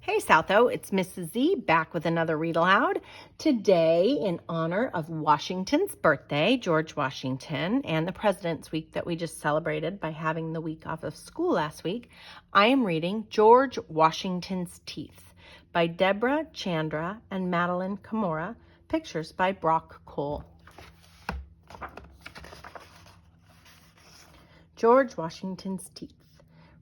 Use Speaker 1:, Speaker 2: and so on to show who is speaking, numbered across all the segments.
Speaker 1: Hey Southo, it's Mrs. Z back with another Read Aloud. Today, in honor of Washington's birthday, George Washington, and the President's Week that we just celebrated by having the week off of school last week, I am reading George Washington's Teeth by Deborah Chandra and Madeline Kimura, pictures by Brock Cole. George Washington's Teeth.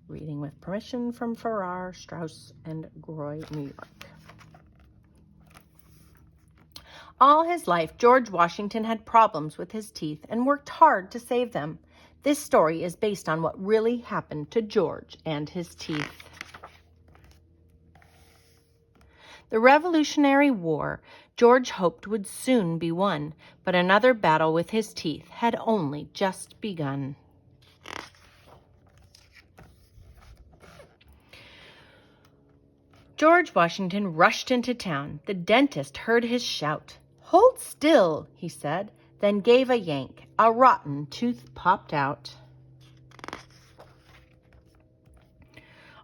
Speaker 1: Reading with permission from Farrar, Straus, and Groy, New York. All his life, George Washington had problems with his teeth and worked hard to save them. This story is based on what really happened to George and his teeth. The Revolutionary War, George hoped would soon be won, but another battle with his teeth had only just begun. George Washington rushed into town. The dentist heard his shout. "Hold still," he said, then gave a yank. A rotten tooth popped out.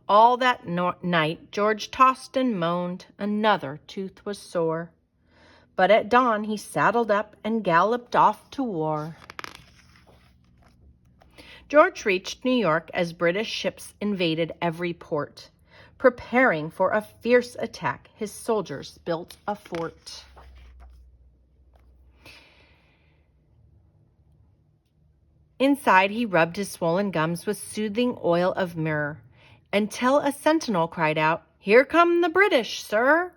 Speaker 1: All that night, George tossed and moaned. Another tooth was sore. But at dawn, he saddled up and galloped off to war. George reached New York as British ships invaded every port. Preparing for a fierce attack, his soldiers built a fort. Inside, he rubbed his swollen gums with soothing oil of myrrh, until a sentinel cried out, "Here come the British, sir!"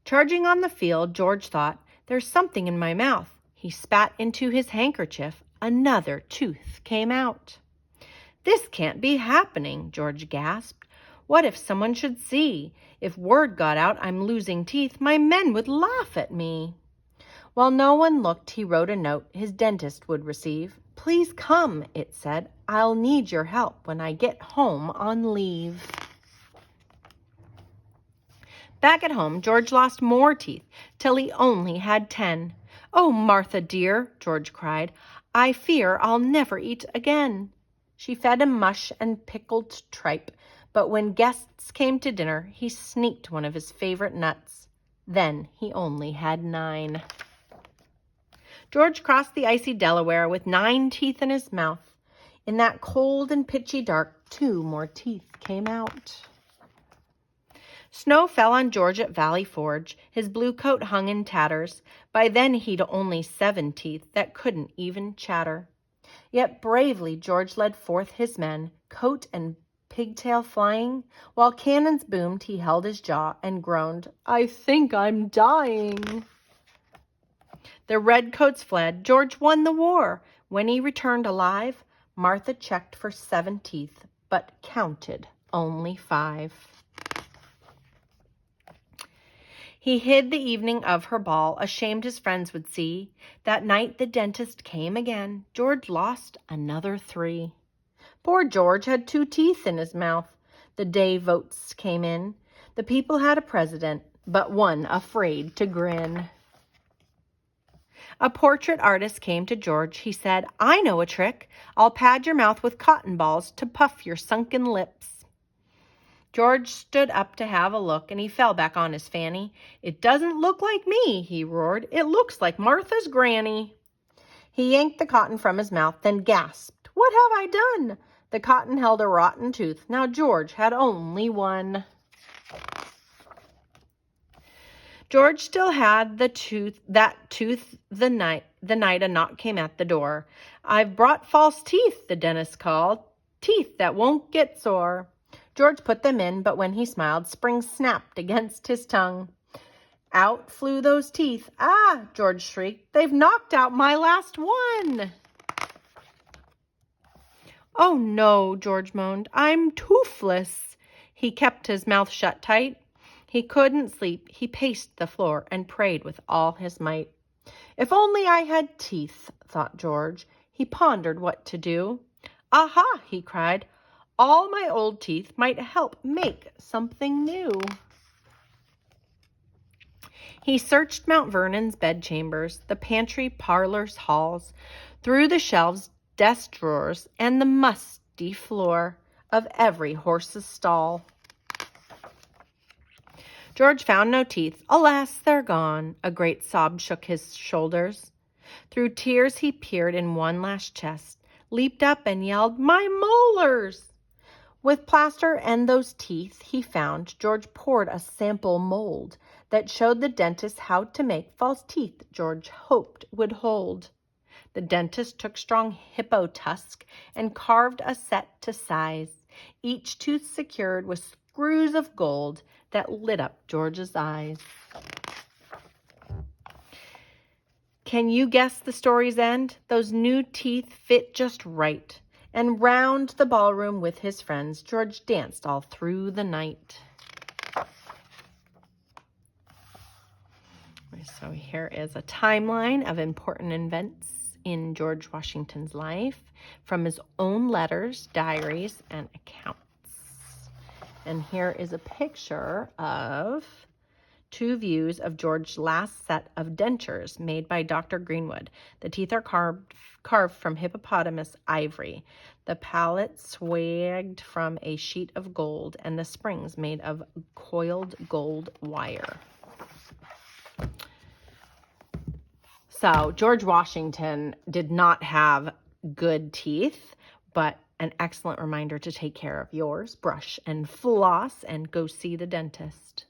Speaker 1: Charging on the field, George thought, "There's something in my mouth." He spat into his handkerchief. Another tooth came out. "This can't be happening," George gasped. "What if someone should see? If word got out I'm losing teeth, my men would laugh at me." While no one looked, he wrote a note his dentist would receive. "Please come," it said. "I'll need your help when I get home on leave." Back at home, George lost more teeth, till he only had 10. "Oh, Martha dear," George cried, "I fear I'll never eat again." She fed him mush and pickled tripe, but when guests came to dinner, he sneaked one of his favorite nuts. Then he only had 9. George crossed the icy Delaware with 9 teeth in his mouth. In that cold and pitchy dark, 2 more teeth came out. Snow fell on George at Valley Forge. His blue coat hung in tatters. By then he'd only 7 teeth that couldn't even chatter. Yet bravely George led forth his men, coat and pigtail flying. While cannons boomed, he held his jaw and groaned, "I think I'm dying." The redcoats fled. George won the war. When he returned alive, Martha checked for 7 teeth, but counted only 5. He hid the evening of her ball, ashamed his friends would see. That night the dentist came again. George lost another 3. Poor George had 2 teeth in his mouth. The day votes came in. The people had a president, but one afraid to grin. A portrait artist came to George. He said, "I know a trick. I'll pad your mouth with cotton balls to puff your sunken lips." George stood up to have a look, and he fell back on his fanny. "It doesn't look like me," he roared. "It looks like Martha's granny." He yanked the cotton from his mouth, then gasped, "What have I done?" The cotton held a rotten tooth. Now George had only 1. George still had that tooth the night a knock came at the door. "I've brought false teeth," the dentist called. "Teeth that won't get sore." George put them in, but when he smiled, springs snapped against his tongue. Out flew those teeth. "Ah!" George shrieked. "They've knocked out my last one." "Oh no," George moaned. "I'm toothless." He kept his mouth shut tight. He couldn't sleep. He paced the floor and prayed with all his might. "If only I had teeth," thought George. He pondered what to do. "Aha!" he cried. "All my old teeth might help make something new." He searched Mount Vernon's bedchambers, the pantry parlor's halls, through the shelves, desk drawers, and the musty floor of every horse's stall. George found no teeth. Alas, they're gone. A great sob shook his shoulders. Through tears he peered in one last chest, leaped up and yelled, "My molars!" With plaster and those teeth he found, George poured a sample mold that showed the dentist how to make false teeth George hoped would hold. The dentist took strong hippo tusk and carved a set to size, each tooth secured with screws of gold that lit up George's eyes. Can you guess the story's end? Those new teeth fit just right. And round the ballroom with his friends, George danced all through the night. So here is a timeline of important events in George Washington's life from his own letters, diaries, and accounts. And here is a picture of 2 views of George's last set of dentures made by Dr. Greenwood. The teeth are carved from hippopotamus ivory. The palate swagged from a sheet of gold, and the springs made of coiled gold wire. So George Washington did not have good teeth, but an excellent reminder to take care of yours. Brush and floss and go see the dentist.